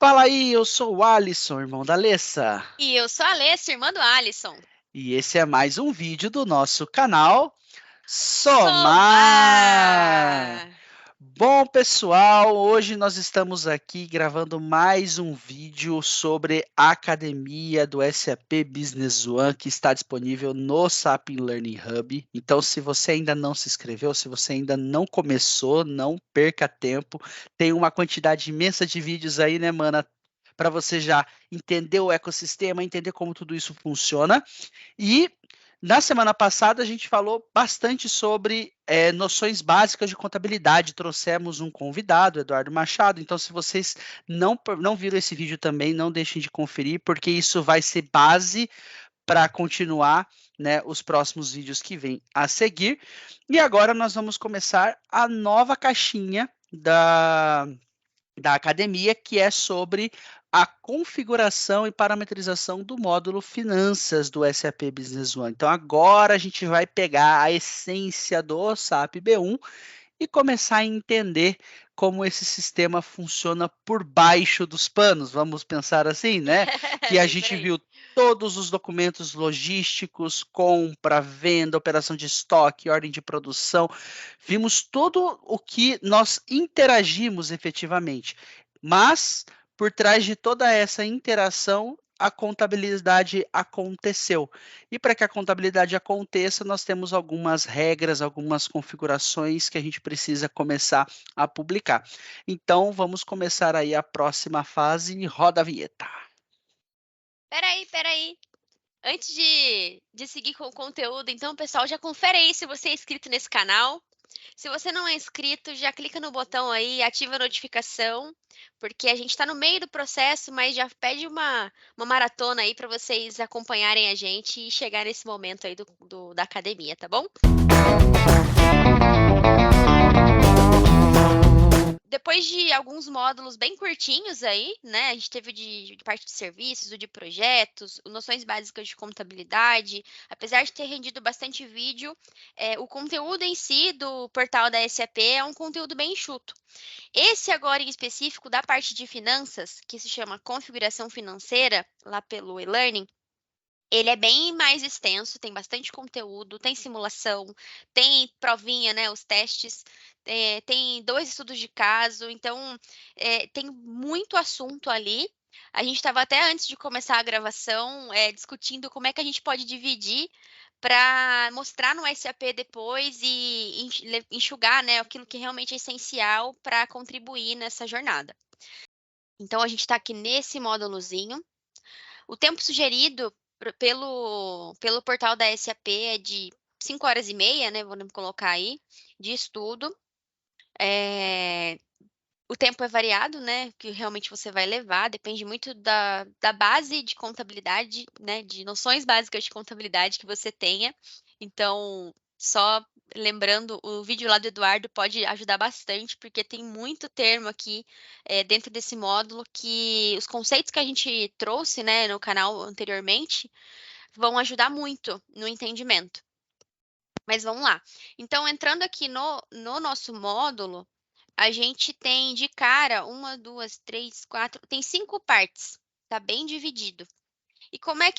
Fala aí, eu sou o Alisson, irmão da Alessa, E eu sou a Alessia, irmã do Alisson. e esse é mais um vídeo do nosso canal Somar. Somar! Bom, pessoal, hoje nós estamos aqui gravando mais um vídeo sobre a academia do SAP Business One que está disponível no SAP Learning Hub. Então, se você ainda não se inscreveu, se você ainda não começou, não perca tempo. Tem uma quantidade imensa de vídeos aí, né, mana? Para você já entender o ecossistema, entender como tudo isso funciona. E na semana passada a gente falou bastante sobre noções básicas de contabilidade. Trouxemos um convidado, Eduardo Machado. Então, se vocês não viram esse vídeo também, não deixem de conferir, porque isso vai ser base para continuar, né, os próximos vídeos que vêm a seguir. E agora nós vamos começar a nova caixinha da academia, que é sobre a configuração e parametrização do módulo Finanças do SAP Business One. Então, agora a gente vai pegar a essência do SAP B1 e começar a entender como esse sistema funciona por baixo dos panos, vamos pensar assim, né? Que a Bem por gente aí. viu todos os documentos logísticos, compra, venda, operação de estoque, ordem de produção, vimos tudo o que nós interagimos efetivamente, mas por trás de toda essa interação, a contabilidade aconteceu. E para que a contabilidade aconteça, nós temos algumas regras, algumas configurações que a gente precisa começar a publicar. Então, vamos começar aí a próxima fase. Roda a vinheta. Peraí. Antes de seguir com o conteúdo, então, pessoal, já confere aí se você é inscrito nesse canal. Se você não é inscrito, já clica no botão aí, ativa a notificação, porque a gente está no meio do processo, mas já pede uma maratona aí para vocês acompanharem a gente e chegar nesse momento aí da academia, tá bom? Depois de alguns módulos bem curtinhos aí, né? A gente teve de parte de serviços, o de projetos, noções básicas de contabilidade. Apesar de ter rendido bastante vídeo, o conteúdo em si do portal da SAP é um conteúdo bem enxuto. Esse agora em específico da parte de finanças, que se chama configuração financeira, lá pelo e-learning, ele é bem mais extenso, tem bastante conteúdo, tem simulação, tem provinha, né, os testes, tem 2 estudos de caso, então tem muito assunto ali. A gente estava até antes de começar a gravação discutindo como é que a gente pode dividir para mostrar no SAP depois e enxugar, né, aquilo que realmente é essencial para contribuir nessa jornada. Então, a gente está aqui nesse módulozinho. O tempo sugerido pelo portal da SAP é de 5 horas e meia, né? Vamos colocar aí, de estudo. O tempo é variado, né? Que realmente você vai levar, depende muito da base de contabilidade, né? De noções básicas de contabilidade que você tenha. Então, só lembrando, o vídeo lá do Eduardo pode ajudar bastante, porque tem muito termo aqui dentro desse módulo que os conceitos que a gente trouxe, né, no canal anteriormente vão ajudar muito no entendimento. Mas vamos lá. Então, entrando aqui no nosso módulo, a gente tem de cara uma, duas, três, quatro, tem 5 partes. Tá bem dividido. E como é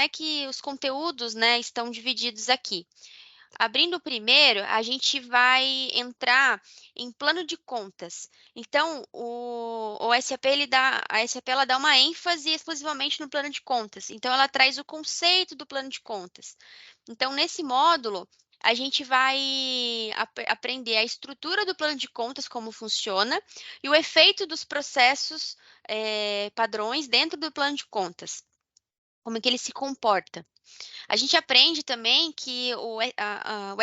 que os conteúdos, né, estão divididos aqui? Abrindo o primeiro, a gente vai entrar em plano de contas. Então, o SAP, a SAP ela dá uma ênfase exclusivamente no plano de contas. Então, ela traz o conceito do plano de contas. Então, nesse módulo, a gente vai aprender a estrutura do plano de contas, como funciona, e o efeito dos processos padrões dentro do plano de contas, como é que ele se comporta. A gente aprende também que o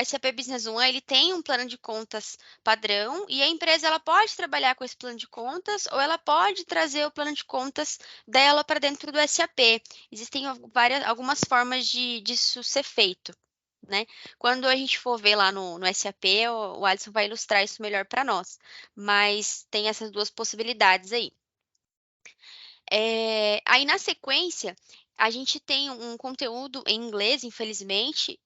SAP Business One ele tem um plano de contas padrão e a empresa ela pode trabalhar com esse plano de contas ou ela pode trazer o plano de contas dela para dentro do SAP. Existem algumas formas disso ser feito. Né? Quando a gente for ver lá no SAP, o Alisson vai ilustrar isso melhor para nós. Mas tem essas duas possibilidades aí. Aí, na sequência, a gente tem um conteúdo em inglês, infelizmente,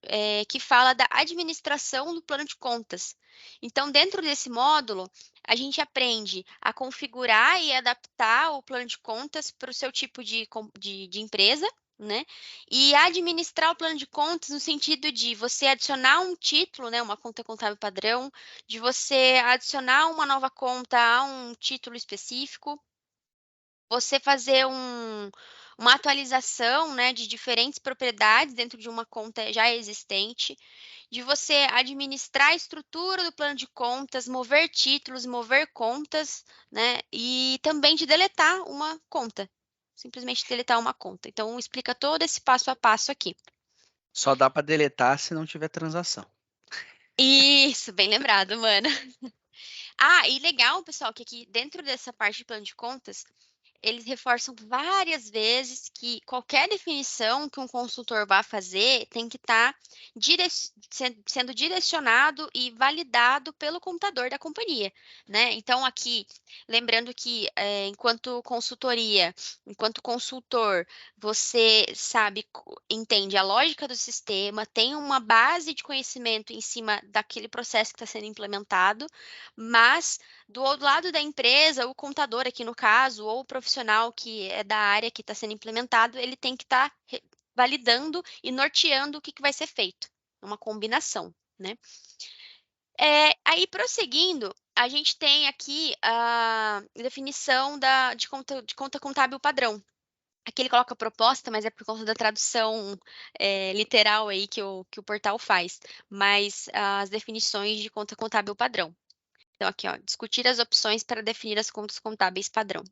que fala da administração do plano de contas. Então, dentro desse módulo, a gente aprende a configurar e adaptar o plano de contas para o seu tipo de empresa, né? E administrar o plano de contas no sentido de você adicionar um título, né, uma conta contábil padrão, de você adicionar uma nova conta a um título específico, você fazer uma atualização, né, de diferentes propriedades dentro de uma conta já existente, de você administrar a estrutura do plano de contas, mover títulos, mover contas, né, e também de deletar uma conta, simplesmente deletar uma conta. Então, explica todo esse passo a passo aqui. Só dá para deletar se não tiver transação. Isso, bem lembrado, mano. Ah, e legal, pessoal, que aqui dentro dessa parte de plano de contas, eles reforçam várias vezes que qualquer definição que um consultor vá fazer tem que estar sendo direcionado e validado pelo computador da companhia, né? Então, aqui, lembrando que enquanto consultoria, enquanto consultor, você sabe, entende a lógica do sistema, tem uma base de conhecimento em cima daquele processo que está sendo implementado, mas do outro lado da empresa, o contador aqui no caso, ou o profissional que é da área que está sendo implementado, ele tem que estar validando e norteando o que vai ser feito. Uma combinação, né? Aí, prosseguindo, a gente tem aqui a definição de conta contábil padrão. Aqui ele coloca proposta, mas é por conta da tradução literal aí que o portal faz. Mas as definições de conta contábil padrão. Então, aqui, ó, discutir as opções para definir as contas contábeis padrão,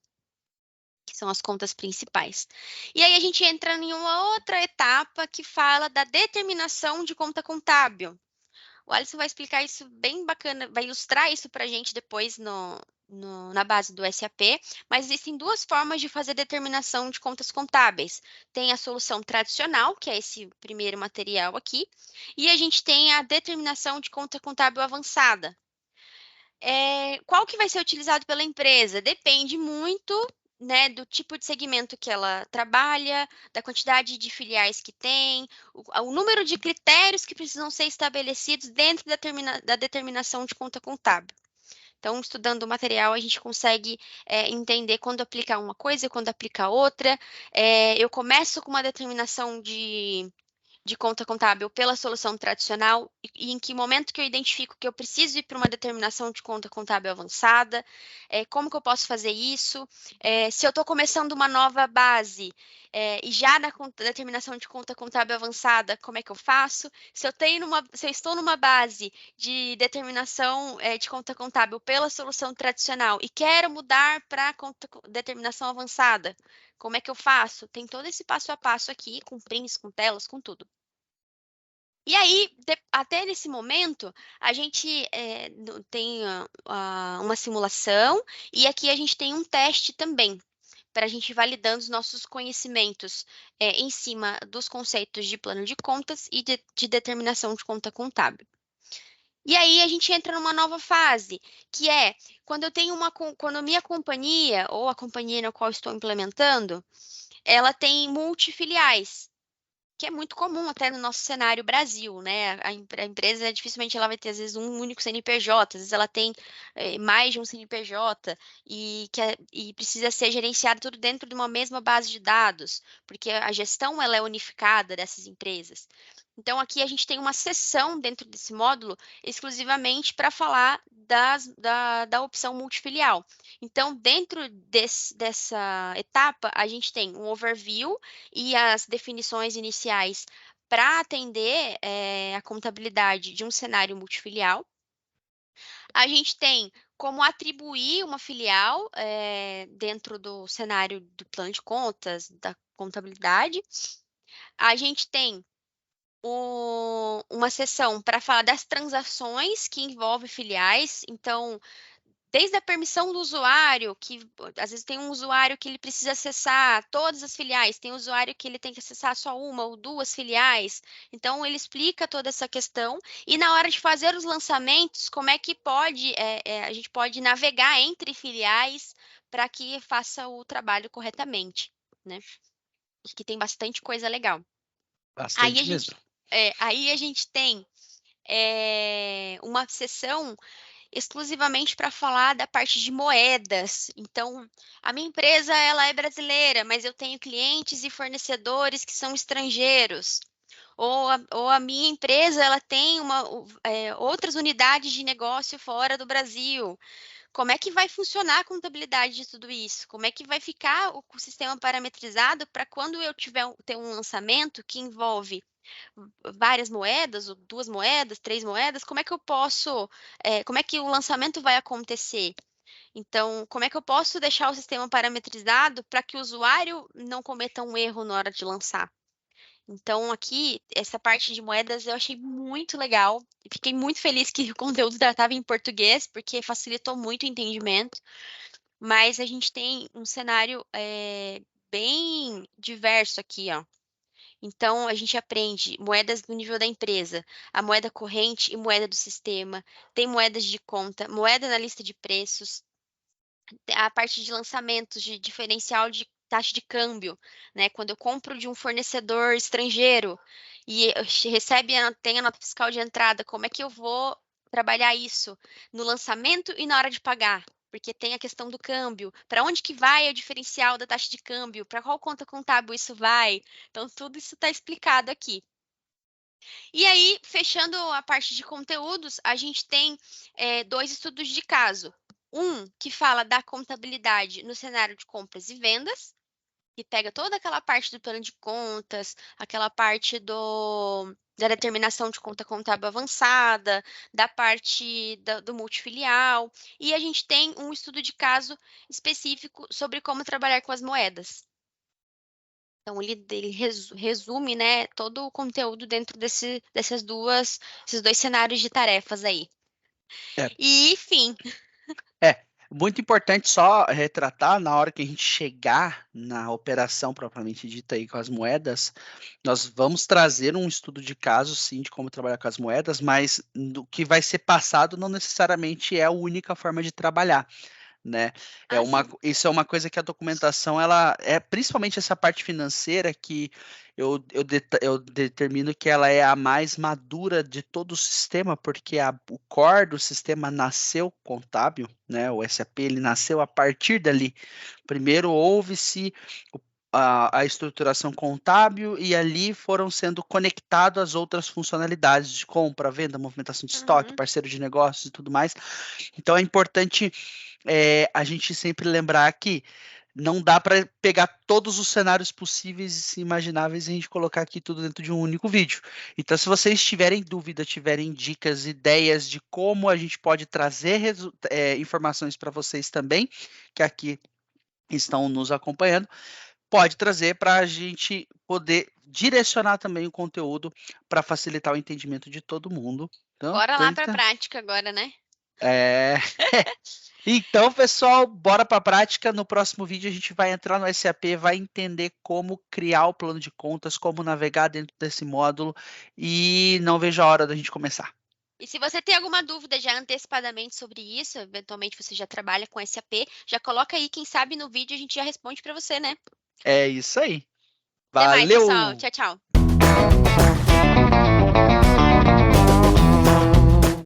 que são as contas principais. E aí a gente entra em uma outra etapa que fala da determinação de conta contábil. O Alisson vai explicar isso bem bacana, vai ilustrar isso para a gente depois na base do SAP, mas existem duas formas de fazer determinação de contas contábeis. Tem a solução tradicional, que é esse primeiro material aqui, e a gente tem a determinação de conta contábil avançada. Qual que vai ser utilizado pela empresa? Depende muito, né, do tipo de segmento que ela trabalha, da quantidade de filiais que tem, o número de critérios que precisam ser estabelecidos dentro da determinação de conta contábil. Então, estudando o material, a gente consegue entender quando aplicar uma coisa e quando aplicar outra. Eu começo com uma determinação de conta contábil pela solução tradicional e em que momento que eu identifico que eu preciso ir para uma determinação de conta contábil avançada, como que eu posso fazer isso, se eu estou começando uma nova base e já na determinação de conta contábil avançada, como é que eu faço? Se eu estou numa base de determinação de conta contábil pela solução tradicional e quero mudar para determinação avançada, como é que eu faço? Tem todo esse passo a passo aqui, com prints, com telas, com tudo. E aí, até nesse momento, a gente tem uma simulação e aqui a gente tem um teste também, para a gente ir validando os nossos conhecimentos em cima dos conceitos de plano de contas e de determinação de conta contábil. E aí a gente entra numa nova fase, que é quando eu tenho quando a minha companhia, ou a companhia na qual estou implementando, ela tem multifiliais, que é muito comum até no nosso cenário Brasil, né? A empresa dificilmente ela vai ter, às vezes, um único CNPJ, às vezes ela tem mais de um CNPJ e precisa ser gerenciado tudo dentro de uma mesma base de dados, porque a gestão ela é unificada dessas empresas. Então, aqui a gente tem uma seção dentro desse módulo exclusivamente para falar da opção multifilial. Então, dentro dessa etapa, a gente tem um overview e as definições iniciais para atender a contabilidade de um cenário multifilial. A gente tem como atribuir uma filial dentro do cenário do plano de contas, da contabilidade. A gente tem uma seção para falar das transações que envolvem filiais. Então, desde a permissão do usuário, que às vezes tem um usuário que ele precisa acessar todas as filiais, tem um usuário que ele tem que acessar só uma ou duas filiais. Então, ele explica toda essa questão. E na hora de fazer os lançamentos, como é que a gente pode navegar entre filiais para que faça o trabalho corretamente, né? que tem bastante coisa legal. Bastante mesmo. Aí a gente tem uma sessão exclusivamente para falar da parte de moedas. Então, a minha empresa ela é brasileira, mas eu tenho clientes e fornecedores que são estrangeiros. Ou a minha empresa ela tem outras unidades de negócio fora do Brasil. Como é que vai funcionar a contabilidade de tudo isso? Como é que vai ficar o sistema parametrizado para quando eu ter um lançamento que envolve várias moedas, ou 2 moedas, 3 moedas, como é que eu posso, como é que o lançamento vai acontecer? Então, como é que eu posso deixar o sistema parametrizado para que o usuário não cometa um erro na hora de lançar? Então, aqui, essa parte de moedas eu achei muito legal. Fiquei muito feliz que o conteúdo estava em português, porque facilitou muito o entendimento. Mas a gente tem um cenário bem diverso aqui, ó. Então, a gente aprende moedas no nível da empresa, a moeda corrente e moeda do sistema, tem moedas de conta, moeda na lista de preços, a parte de lançamentos, de diferencial de taxa de câmbio, né? Quando eu compro de um fornecedor estrangeiro e tem a nota fiscal de entrada, como é que eu vou trabalhar isso no lançamento e na hora de pagar? Porque tem a questão do câmbio. Para onde que vai o diferencial da taxa de câmbio? Para qual conta contábil isso vai? Então, tudo isso está explicado aqui. E aí, fechando a parte de conteúdos, a gente tem 2 estudos de caso. Um que fala da contabilidade no cenário de compras e vendas, que pega toda aquela parte do plano de contas, aquela parte da determinação de conta contábil avançada, da parte do multifilial. E a gente tem um estudo de caso específico sobre como trabalhar com as moedas. Então, ele resume, né, todo o conteúdo dentro esses 2 cenários de tarefas aí. É. E, enfim. Muito importante só retratar, na hora que a gente chegar na operação propriamente dita aí com as moedas, nós vamos trazer um estudo de caso, sim, de como trabalhar com as moedas, mas o que vai ser passado não necessariamente é a única forma de trabalhar. Né? Isso é uma coisa que a documentação, ela principalmente essa parte financeira que eu determino que ela é a mais madura de todo o sistema, porque o core do sistema nasceu contábil, né? O SAP ele nasceu a partir dali. Primeiro houve-se a estruturação contábil e ali foram sendo conectadas as outras funcionalidades de compra, venda, movimentação de estoque, parceiro de negócios e tudo mais. Então é importante a gente sempre lembrar que não dá para pegar todos os cenários possíveis e imagináveis e a gente colocar aqui tudo dentro de um único vídeo. Então, se vocês tiverem dúvida, tiverem dicas, ideias de como a gente pode trazer informações para vocês também, que aqui estão nos acompanhando, pode trazer para a gente poder direcionar também o conteúdo para facilitar o entendimento de todo mundo. Então, bora lá para a prática agora, né? Então, pessoal, bora para a prática. No próximo vídeo a gente vai entrar no SAP, vai entender como criar o plano de contas, como navegar dentro desse módulo e não vejo a hora da gente começar. E se você tem alguma dúvida já antecipadamente sobre isso, eventualmente você já trabalha com SAP, já coloca aí, quem sabe no vídeo a gente já responde para você, né? É isso aí. Até mais, pessoal. Valeu! Tchau, tchau.